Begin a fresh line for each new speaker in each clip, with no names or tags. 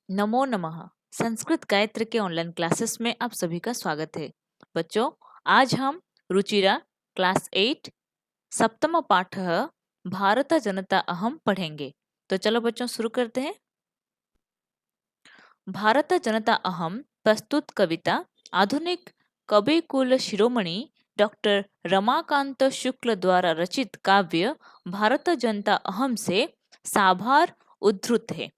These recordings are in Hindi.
नमो नमः। संस्कृत गायत्री के ऑनलाइन क्लासेस में आप सभी का स्वागत है। बच्चों, आज हम रुचिरा क्लास 8 सप्तम पाठ भारत जनता अहम पढ़ेंगे। तो चलो बच्चों शुरू करते हैं। भारत जनता अहम प्रस्तुत कविता आधुनिक कवि कुल शिरोमणि डॉक्टर रमाकांत शुक्ल द्वारा रचित काव्य भारत जनता अहम से साभार उद्धृत है।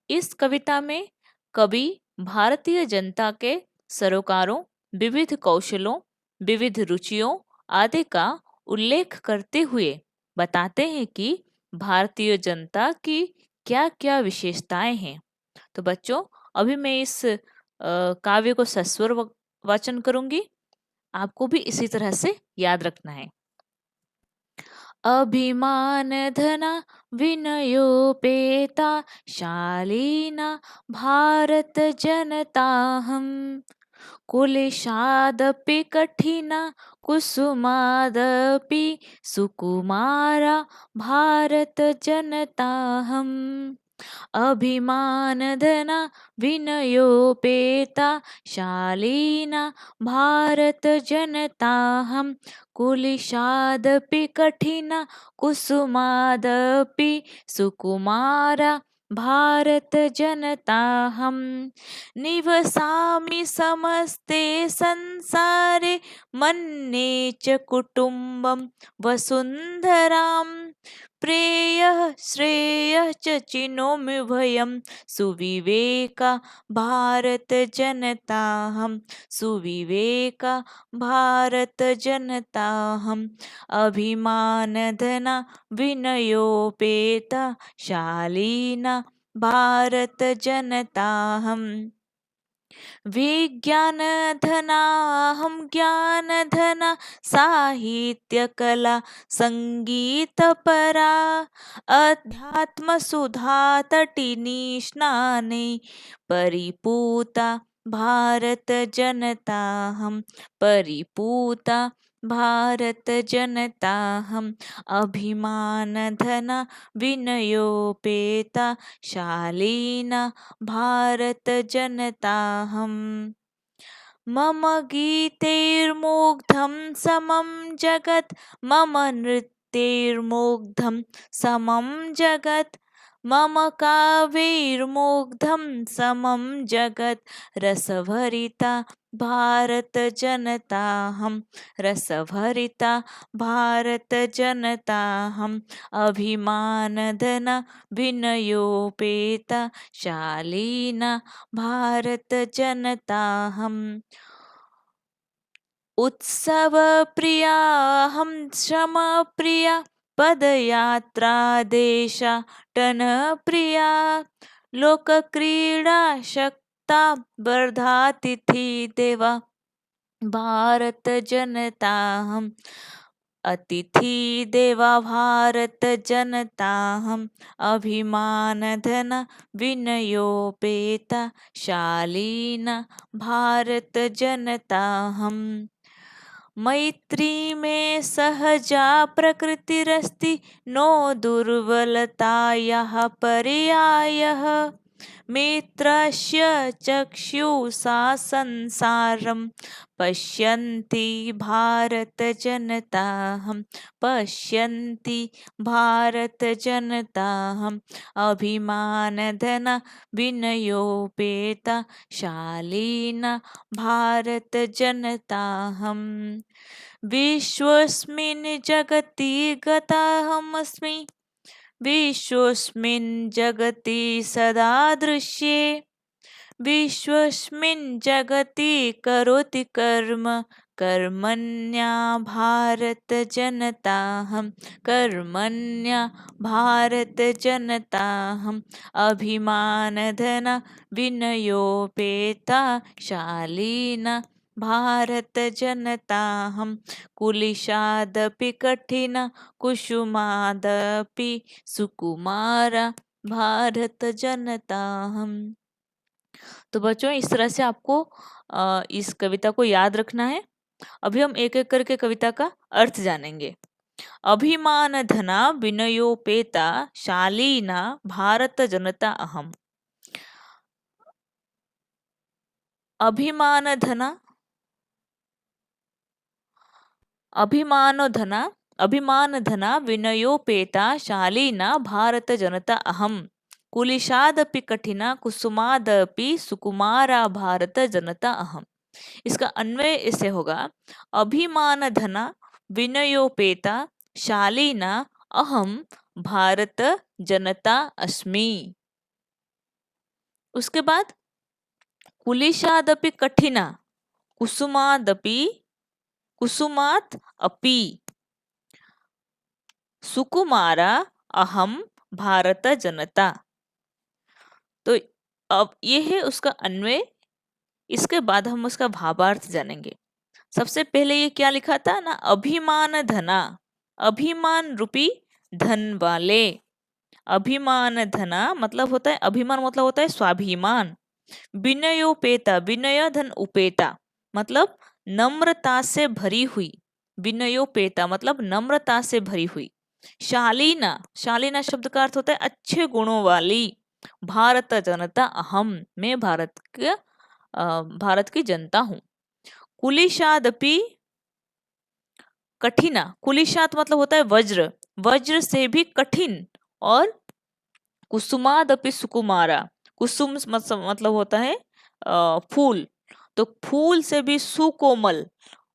इस कविता में कवि भारतीय जनता के सरोकारों, विविध कौशलों, विविध रुचियों आदि का उल्लेख करते हुए बताते हैं कि भारतीय जनता की क्या क्या विशेषताएं हैं। तो बच्चों, अभी मैं इस काव्य को सस्वर वाचन करूंगी। आपको भी इसी तरह से याद रखना है। अभिमान धना विनयोपेता शालीना भारत जनताहम कुलेशादपि कठिना कुसुमादपि सुकुमारा भारत जनताहम अभिमानधना विनयोपेता शालीना भारत जनताहं कुलिशादपि कठिना कुसुमादपि सुकुमारा भारत जनताहं निवसामि समस्ते संसारे मन्ये च कुटुम्बं वसुन्धरां प्रेयः श्रेयः च चिनोमि भयं सुविवेका भारत जनताहं सुविवेका भारत जनताहं अभिमानधना विनयोपेता शालीना भारत जनताहं विज्ञानधनाहं ज्ञानधना साहित्यकला सङ्गीतपरा अध्यात्मसुधातटिनी स्नाने परिपूता भारत जनताहं परिपूता भारत जनताहं अभिमानधना विनयोपेता शालीना भारत जनताहं मम गीतैर्मुग्धं समं जगत् मम नृत्यैर्मुग्धं समं जगत् मम काव्यैर्मुग्धं समं जगत् रसभरिता भारत जनताहं रसभरिता भारत जनताहं अभिमानधना विनयोपेता शालीना भारत जनताहं उत्सव प्रियाहं श्रम प्रिया पदयात्रा देशाटन प्रिया लोकक्रीडा शक्ता वर्धातिथि देवा भारत जनताहं अतिथि देवा भारत जनताहं अभिमानधना विनयोपेता शालीना भारत जनताहं मैत्री में सहजा प्रकृतिरस्ति नो दुर्बलतायाः पर्यायः मित्रस्य चक्षुषा संसारं पश्यन्ति भारत जनताहं पश्यन्ति भारत जनताहं अभिमानधना विनयोपेता शालीना भारत जनताहं विश्वस्मिन् जगति गताहमस्मि विश्वस्मिन् जगति सदा दृश्ये विश्वस्मिन् जगति करोति कर्म कर्मण्या भारत जनताहं कर्मण्या भारत जनताहं अभिमानधना विनयोपेता शालीना भारत जनताहं कुलिशादपि कठिना कुसुमादपि सुकुमारा भारत जनताहं। तो बच्चों, इस तरह से आपको इस कविता को याद रखना है। अभी हम एक एक करके कविता का अर्थ जानेंगे। अभिमान धना विनयोपेता शालीना भारत जनता अहम। अभिमान धना, अभिमान धना, अभिमान धना विनयोपेता शालीना भारत जनता अहम, कुलिशादपि कठिना कुसुमादपि सुकुमारा भारत जनता अहम। इसका अन्वय इससे होगा, अभिमान धना विनयोपेता शालीना अहम भारत जनता अस्मि। उसके बाद कुलिशादपि कठिना कुसुमादपि कुसुमात अपि सुकुमारा अहम भारत जनता। तो अब ये है उसका अन्वय। इसके बाद हम उसका भावार्थ जानेंगे। सबसे पहले ये क्या लिखा था ना, अभिमान धना, अभिमान रूपी धन वाले। अभिमान धना मतलब होता है, अभिमान मतलब होता है स्वाभिमान। विनयोपेता, विनय धन उपेता मतलब नम्रता से भरी हुई। विनयोपेता मतलब नम्रता से भरी हुई। शालीना, शालीना शब्द का अर्थ होता है अच्छे गुणों वाली। भारत जनता अहम, मैं भारत की जनता हूं। कुलिशादपि कठिना, कुलिशात मतलब होता है वज्र, वज्र से भी कठिन। और कुसुमादपि सुकुमारा, कुसुम मतलब होता है फूल, तो फूल से भी सुकोमल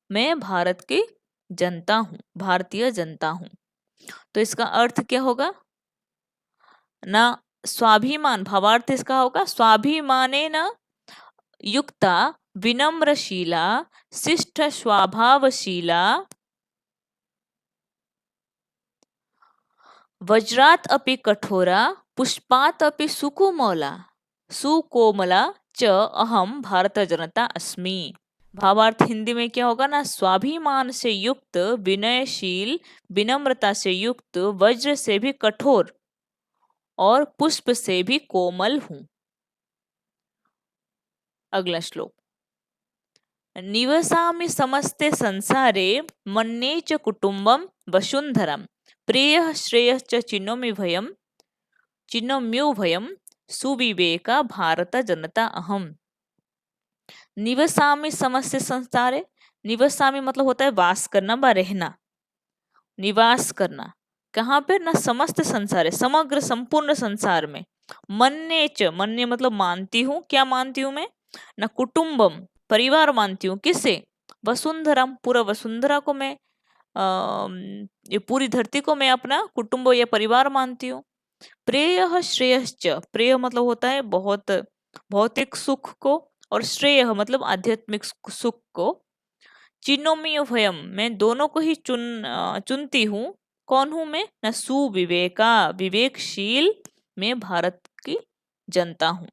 मैं भारत की जनता हूं, भारतीय जनता हूं। तो इसका अर्थ क्या होगा ना, स्वाभिमान, भावार्थ इसका होगा स्वाभिमाने न युक्ता विनम्रशीला शिष्ट स्वभावशीला वज्रात अपि कठोरा पुष्पात अपि सुकुमला सुकोमला च अहम भारत जनता अस्मि। भावार्थ हिंदी में क्या होगा ना, स्वाभिमान से युक्त, विनयशील, विनम्रता से युक्त, वज्र से भी कठोर और पुष्प से भी कोमल हूं। अगला श्लोक, निवसामि समस्ते संसारे मन्ये च कुटुंबम वसुंधरम प्रियः श्रेयः च चिन्नोम्यो भयम सुविवेका भारत जनता अहम। निवसामि समस्त संसारे, निवसामि मतलब होता है वास करना व रहना, निवास करना। कहाँ पे ना, समस्त संसार है, समग्र संपूर्ण संसार में। मन्ने च, मन्ने मतलब मानती हूँ, क्या मानती हूँ मैं ना, कुटुंबम परिवार मानती हूँ, किसे, वसुंधरम पूरा वसुंधरा को मैं, ये पूरी धरती को मैं अपना कुटुंब या परिवार मानती हूँ। प्रेय श्रेयश्च, प्रेय मतलब होता है बहुत भौतिक सुख को, और श्रेय मतलब आध्यात्मिक सुख को। चिन्नोमियो भयम, मैं दोनों को ही चुनती हूँ। कौन हूं मैं ना, सुविवेका विवेकशील मैं भारत की जनता हूं।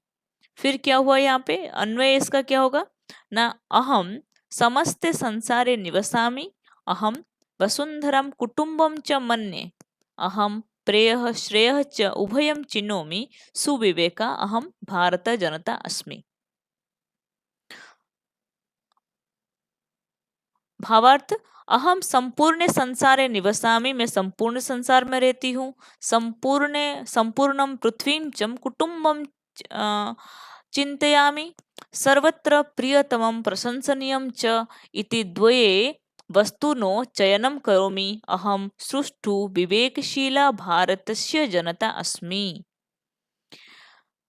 फिर क्या हुआ यहाँ पे, अन्वय इसका क्या होगा ना, अहम समस्ते संसारे निवसामि अहम वसुंधरम कुटुंबम च मन्ये अहम प्रेयः श्रेयः च उभयं चिनोमि सुविवेका अहम भारत जनता अस्मि। भावार्थ, अहम संपूर्ण संसारे निवसामि, मैं संपूर्ण संसार में रहती हूँ। संपूर्णम पृथ्वीं च कुटुंबम चिंतयामि, सर्वत्र प्रियतमं प्रशंसनीयं च इति द्वये वस्तुनो चयनं करोमि अहम सुष्ठु विवेकशीला भारतस्य जनता अस्मि।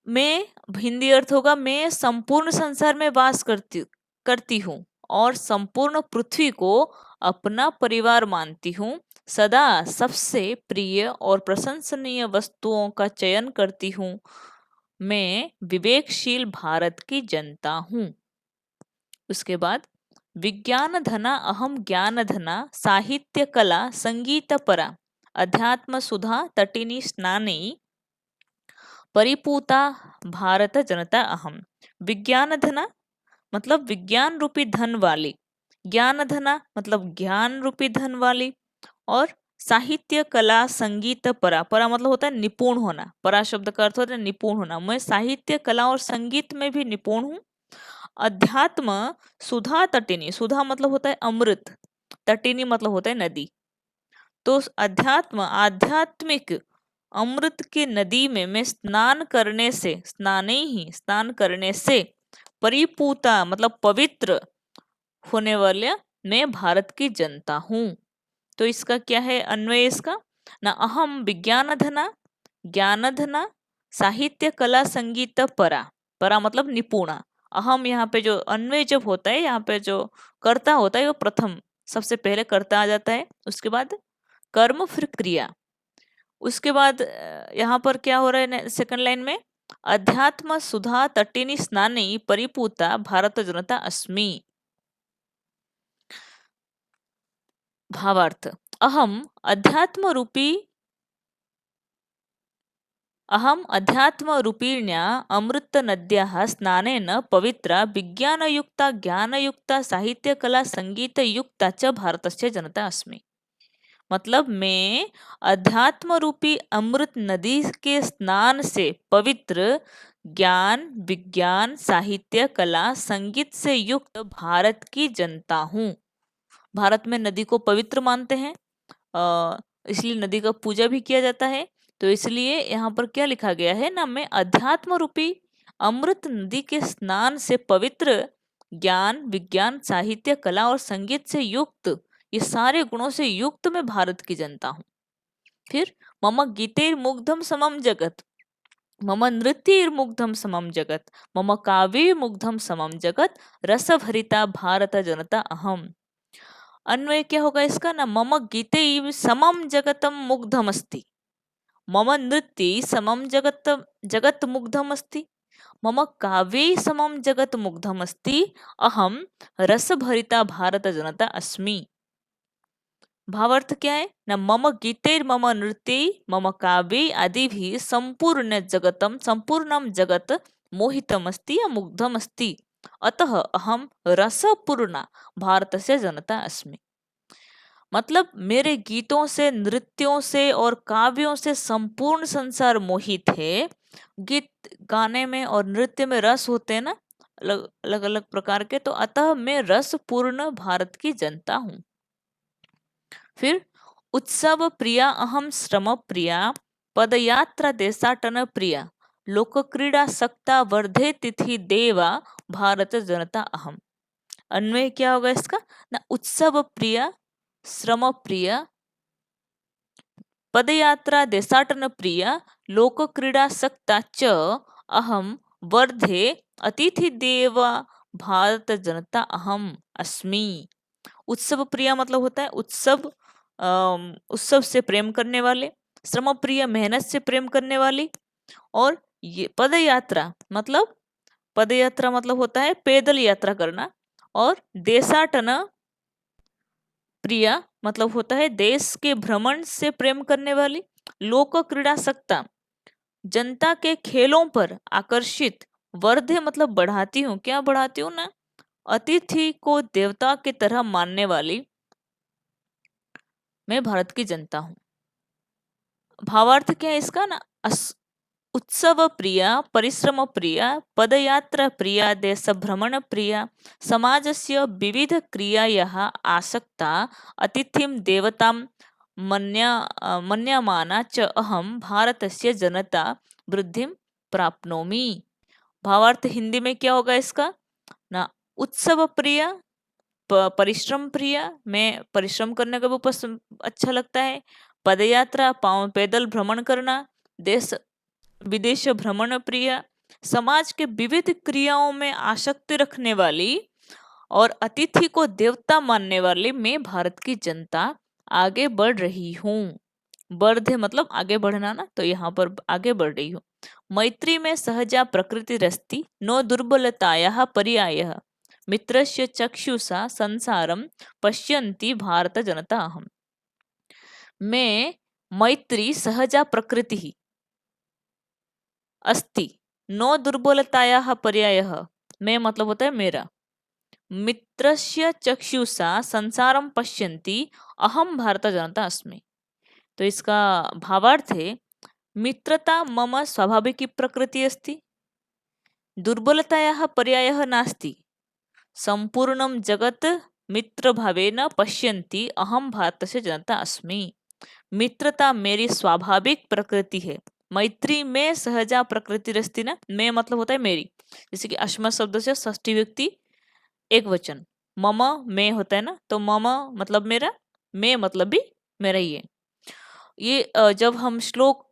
मैं, हिंदी अर्थ होगा, मैं संपूर्ण संसार में वास करती हूँ और संपूर्ण पृथ्वी को अपना परिवार मानती हूँ। सदा सबसे प्रिय और प्रशंसनीय वस्तुओं का चयन करती हूँ। मैं विवेकशील भारत की जनता हूँ। उसके बाद, विज्ञान धना अहम ज्ञान धना साहित्य कला संगीत परा अध्यात्म सुधा तटिनी स्नानी परिपूता भारत जनता अहम। विज्ञान धना मतलब विज्ञान रूपी धन वाली, ज्ञान धना मतलब ज्ञान रूपी धन वाली, और साहित्य कला संगीत परा, परा मतलब होता है निपुण होना, परा शब्द का अर्थ होता है निपुण होना, मैं साहित्य कला और संगीत में भी निपुण हूँ। अध्यात्म सुधा तटिनी, सुधा मतलब होता है अमृत, तटिनी मतलब होता है नदी। तो अध्यात्म आध्यात्मिक अमृत की नदी में मैं स्नान करने से, स्नान करने से परिपूता मतलब पवित्र होने वाले मैं भारत की जनता हूँ। तो इसका क्या है अन्वय इसका ना, अहम विज्ञानधना ज्ञानधना साहित्य कला संगीत परा, परा मतलब निपुणा। अहम यहाँ पे जो अन्वय जब होता है, यहाँ पे जो कर्ता होता है वो प्रथम सबसे पहले कर्ता आ जाता है, उसके बाद कर्म फिर क्रिया। उसके बाद यहाँ पर क्या हो रहा है सेकंड लाइन में, अध्यात्म सुधा तटिनी स्नानी परिपूता भारत जनता अस्मि। भावार्थ, अहम अध्यात्म रूपी अहम अध्यात्मरूपिण्या अमृतनद्याः स्नानेन पवित्रा विज्ञानयुक्ता ज्ञानयुक्ता साहित्यकला संगीतयुक्ता च भारतस्य जनता अस्मि। मतलब मैं अध्यात्म रूपी अमृत नदी के स्नान से पवित्र ज्ञान विज्ञान साहित्य कला संगीत से युक्त भारत की जनता हूँ। भारत में नदी को पवित्र मानते हैं, इसलिए नदी का पूजा भी किया जाता है। तो इसलिए यहाँ पर क्या लिखा गया है ना, मैं अध्यात्म रूपी अमृत नदी के स्नान से पवित्र ज्ञान विज्ञान साहित्य कला और संगीत से युक्त, ये सारे गुणों से युक्त मैं भारत की जनता हूँ। फिर मम गीतेर्मुग्धम समम जगत, मम नृत्यर्मुग्धम समम जगत, मम काव्यर्मुग्धम समम जगत, रसभरिता भारत जनता अहम। अन्वय क्या होगा इसका ना, मम गीते समम जगतम मुग्धमस्ति, मम नृत्ये समम जगत जगत मुग्धमस्ति, मम काव्ये समम जगत मुग्धमस्ति, अहम रसभरिता भारत जनता अस्मि। भावार्थ क्या है ना, मम गीतेर मम नृत्ये मम काव्ये आदि भी संपूर्ण जगतम संपूर्णम जगत मोहितमस्ति या मुग्धमस्ति, अतः अहम रसपूर्णा भारतस्य जनता अस्मि। मतलब मेरे गीतों से नृत्यों से और काव्यों से संपूर्ण संसार मोहित है। गीत गाने में और नृत्य में रस होते हैं ना, अलग अलग अलग प्रकार के, तो अतः मैं रस पूर्ण भारत की जनता हूँ। फिर उत्सव प्रिया अहम श्रम प्रिया पदयात्रा देशाटन प्रिया लोक क्रीड़ा सक्ता वर्धे तिथि देवा भारत जनता अहम। अन्वय क्या होगा इसका ना, उत्सव प्रिया श्रम प्रिय पदयात्रा देशाटन प्रिय लोक क्रीड़ा सक्ता च अहम वर्धे अतिथि देवा भारत जनता अहम अस्मि। उत्सव प्रिय मतलब होता है उत्सव, उत्सव से प्रेम करने वाले, श्रम प्रिय मेहनत से प्रेम करने वाली, और ये पदयात्रा मतलब होता है पैदल यात्रा करना, और देशाटन प्रिया मतलब होता है देश के भ्रमण से प्रेम करने वाली, लोक क्रीड़ा सक्ता जनता के खेलों पर आकर्षित, वर्धे मतलब बढ़ाती हूँ, क्या बढ़ाती हूँ ना, अतिथि को देवता की तरह मानने वाली मैं भारत की जनता हूँ। भावार्थ क्या है इसका ना, उत्सव प्रिया परिश्रम प्रिया पदयात्रा प्रिया देश भ्रमण प्रिया समाजस्य विविध क्रियायाः आसक्ता अतिथिं देवतां मन्यमाना च अहम भारतस्य जनता वृद्धिं प्राप्नोमि। भावार्थ हिंदी में क्या होगा इसका ना, उत्सव प्रिय परिश्रम प्रिय, मैं परिश्रम करने का भी अच्छा लगता है, पदयात्रा पाँव पैदल भ्रमण करना, देश विदेश भ्रमण प्रिय, समाज के विविध क्रियाओं में आसक्ति रखने वाली, और अतिथि को देवता मानने वाली मैं भारत की जनता आगे बढ़ रही हूँ। बढ़े मतलब आगे बढ़ना ना, तो यहाँ पर आगे बढ़ रही हूँ। मैत्री में सहजा प्रकृति रस्ति नो दुर्बलतायाः पर्यायः मित्रस्य चक्षुषा संसारम पश्यन्ति भारत जनता अहम। मैं मैत्री सहजा प्रकृति ही अस्ति नो दुर्बलतायाः पर्यायः, मैं मतलब होता है मेरा, मित्रस्य चक्षुषा संसारम पश्यन्ति अहम भारत जनता अस्मि। तो इसका भावार्थ है, मित्रता मम स्वाभाविकी प्रकृति अस्ति, दुर्बलतायाः पर्यायः नास्ति, संपूर्णं जगत मित्र भावेन पश्यन्ति अहम भारतस्य जनता अस्मि। मित्रता मेरी स्वाभाविक प्रकृति है, मैत्री में सहजा प्रकृति रस्ती ना, मैं मतलब होता है मेरी, जैसे कि अस्मत् शब्द से षष्ठी व्यक्ति एक वचन, मम मैं होता है ना, तो मम मतलब मेरा, मैं मतलब भी मेरा ही है। ये जब हम श्लोक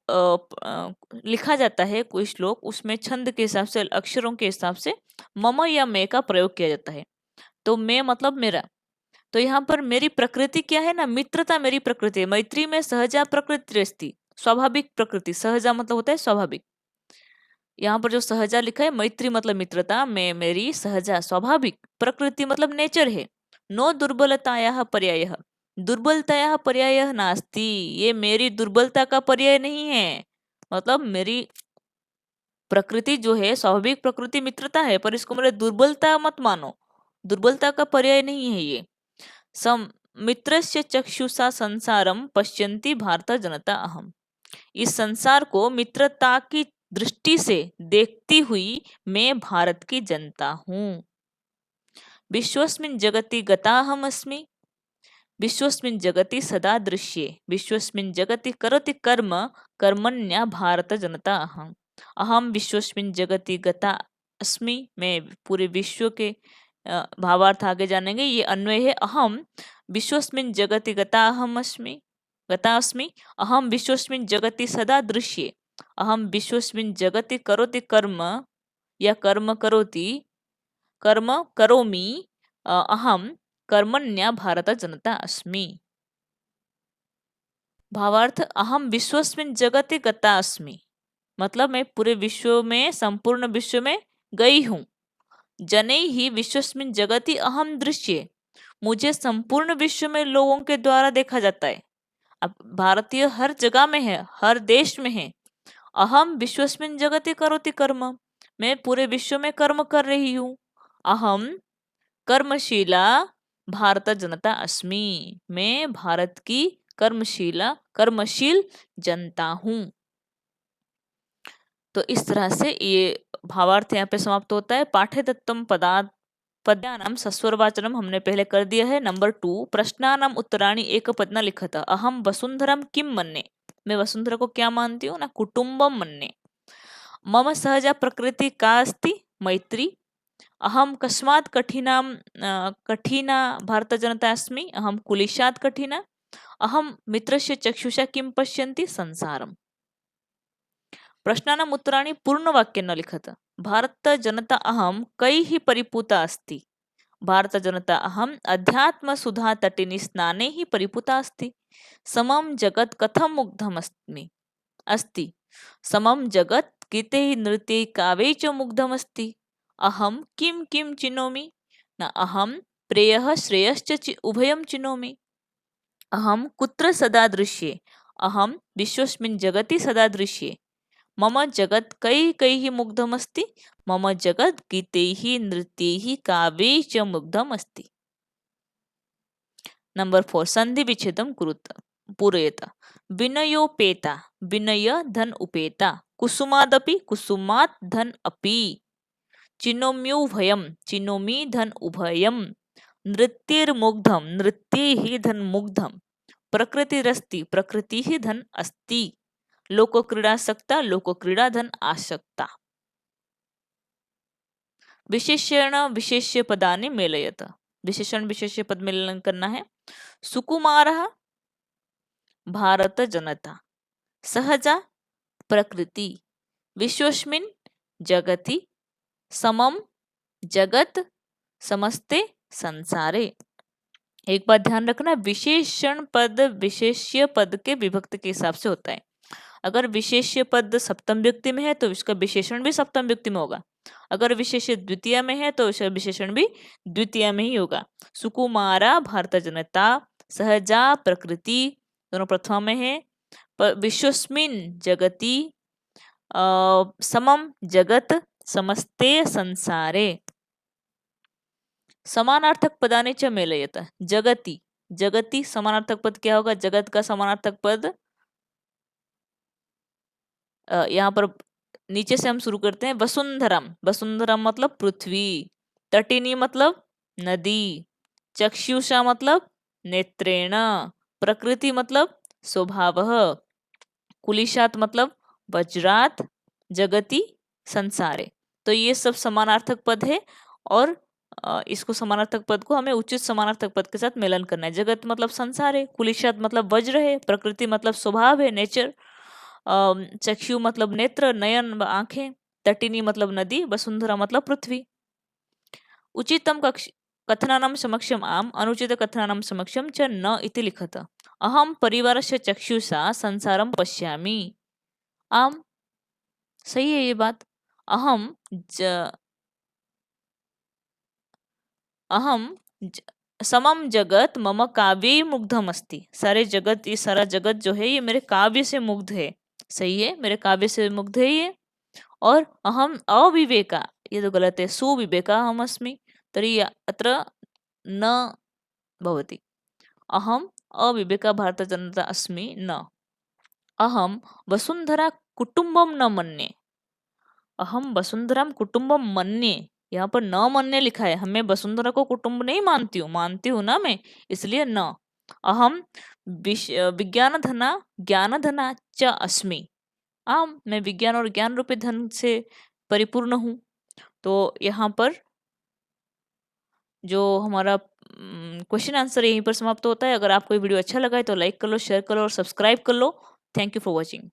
लिखा जाता है कोई श्लोक, उसमें छंद के हिसाब से अक्षरों के हिसाब से मम या मैं का प्रयोग किया जाता है। तो मैं मतलब मेरा, तो यहाँ पर मेरी प्रकृति क्या है ना, मित्रता मेरी प्रकृति है। मैत्री में सहजा प्रकृति रस्ती, स्वाभाविक प्रकृति, सहजा मतलब होता है स्वाभाविक। यहाँ पर जो सहजा लिखा है, मैत्री मतलब मित्रता, मैं मेरी सहजा स्वाभाविक, प्रकृति मतलब नेचर है। नो दुर्बलताया पर्याय, दुर्बलताया पर्याय नास्ति, ये मेरी दुर्बलता का पर्याय नहीं है। मतलब मेरी प्रकृति जो है, स्वाभाविक प्रकृति मित्रता है, पर इसको मेरे दुर्बलता मत मानो, दुर्बलता का पर्याय नहीं है ये। सम मित्रस्य चक्षुषा संसारम पश्यन्ति भारत जनता अहम, इस संसार को मित्रता की दृष्टि से देखती हुई मैं भारत की जनता हूँ। विश्वस्मिन् जगति गताहम अस्मि, विश्वस्मिन् जगति सदा दृश्ये, विश्वस्मिन् जगति करोति कर्म कर्मण्या भारत जनता अहम। अहम विश्वस्मिन् जगति गता अस्मि, मैं पूरे विश्व के भावार्थ आगे जानेंगे। ये अन्वय है, अहम विश्वस्मिन् जगति गता अहम अस्मि, गता अस्मि, अहम विश्वस्मिन् जगति सदा दृश्ये, अहम विश्वस्मिन् जगति करोति कर्म या कर्म करोति, कर्म करोमि, अहम कर्मण्या भारत जनता अस्मि। भावार्थ, अहम विश्वस्मिन् जगति गता अस्मि, मतलब मैं पूरे विश्व में, संपूर्ण विश्व में गई हूँ। जनै ही विश्वस्मिन् जगति अहम दृश्ये, मुझे संपूर्ण विश्व में लोगों के द्वारा देखा जाता है। अब भारतीय हर जगह में है, हर देश में है। अहम विश्वस्मिन् जगति करोति कर्म, मैं पूरे विश्व में कर्म कर रही हूँ। अहम कर्मशीला भारत जनता अस्मि, मैं भारत की कर्मशील जनता हूँ। तो इस तरह से ये भावार्थ यहाँ पे समाप्त होता है। पाठ्य दत्तम पद्यानाम सस्वरवाचनम हमने पहले कर दिया है। नंबर 2, प्रश्नानाम उत्तराणि एक पदना लिखत, अहम वसुंधरम किम मन्ये, मैं वसुंधरा को क्या मानती हूँ ना, कुटुंबम मन्ये। मम सहजा प्रकृति का अस्ति, मैत्री। अहम कस्मात् कठिना भारत जनता अस्मि, अहम कुलिशात् कठिना। अहम मित्रस्य चक्षुषा किं पश्यन्ति, संसारम। प्रश्नानाम उत्तराणि पूर्णवाक्येन लिखत, भारत जनता अहम कैः परिपूता अस्ति, भारत जनता अहम अध्यात्म सुधा तटिनी स्नाने ही परिपूता अस्ति। समम जगत कथम मुग्धम अस्ति, समम जगत गीते नृत्ये काव्ये च मुग्धम अस्ति। अहम किम किम चिनोमि न, अहम प्रेयः श्रेयश्च उभयं चिनोमि। अहम कुत्र सदा दृश्ये, अहम विश्वस्मिन् जगति सदा दृश्ये। मम जगत कई कई मुग्धम अस्ति, मम जगत गीतैः नृत्यैः काव्यैः च मुग्धम अस्ति। नंबर 4, संधि विच्छेदम कुरुत पूरयत। विनयोपेता, विनय धन उपेता, कुसुमादपि कुसुमात् धन अपि। चिनोम्युभयम, चिनोमि धन उभयम। नृत्यैर्मुग्धम, नृत्यैः धन मुग्धम। प्रकृतिरस्ति, प्रकृतिः धन अस्ति। लोकक्रीडासक्ता, लोकक्रीडा धन आसक्ता। विशेषण विशेष्य पदानि मेलयत, विशेषण विशेष्य पद मेलन करना है। सुकुमारः भारत जनता, सहजा प्रकृति, विश्वस्मिन् जगति, समम जगत, समस्ते संसारे। एक बात ध्यान रखना, विशेषण पद विशेष्य पद के विभक्त के हिसाब से होता है। अगर विशेष्य पद सप्तम व्यक्ति में है तो इसका विशेषण भी सप्तम व्यक्ति में होगा। अगर विशेष्य द्वितीय में है तो इसका विशेषण भी द्वितीय में ही होगा। सुकुमारा भारत जनता, सहजा प्रकृति दोनों प्रथमा में है। विश्वस्मिन् जगति, समम जगत, समस्ते संसारे। समानार्थक पदानि च मेलयत, जगति, जगति समानार्थक पद क्या होगा, जगत का समानार्थक पद यहाँ पर नीचे से हम शुरू करते हैं। वसुंधरम, वसुंधरम मतलब पृथ्वी। तटिनी मतलब नदी। चक्षुषा मतलब नेत्रेण। प्रकृति मतलब स्वभावः। कुलिशात मतलब वज्रात जगति संसारे। तो ये सब समानार्थक पद है और इसको समानार्थक पद को हमें उचित समानार्थक पद के साथ मेलन करना है। जगत मतलब संसार है, कुलिशात मतलब वज्र है, प्रकृति मतलब स्वभाव है, नेचर, चक्षु मतलब नेत्र, नयन आंखें, तटिनी मतलब नदी, वसुंधरा मतलब पृथ्वी। उचितम कथनानां समक्षम आम, अनुचित कथनानां समक्षम च न इति लिखत। अहम परिवारस्य चक्षुषा संसारम पश्यामि। आम, सही है ये बात। अहम अहम समम जगत मम काव्य मुग्धम अस्ति। सारे जगत, ये सारा जगत जो है ये मेरे काव्य से मुग्ध है। सही है, मेरे काव्य से मुग्ध है ये। और अहम अविवेका, ये तो गलत है, सुविवेका अहम अस्मि तर्हि अत्र न भवति। अहम अविवेका भारतजनता अस्मि न। अहम वसुंधरा कुटुंबम न मन्ये। अहम वसुंधरा कुटुंबम मन्ये, यहाँ पर न मन्ये लिखा है। हमें वसुंधरा को कुटुंब नहीं मानती हूँ ना मैं, इसलिए न। अहम विज्ञान धना ज्ञान धना च अस्मि। मैं विज्ञान और ज्ञान रूपी धन से परिपूर्ण हूँ। तो यहाँ पर जो हमारा क्वेश्चन आंसर यहीं पर समाप्त होता है। अगर आपको ये वीडियो अच्छा लगा है तो लाइक कर लो, शेयर कर लो और सब्सक्राइब कर लो। Thank you for watching.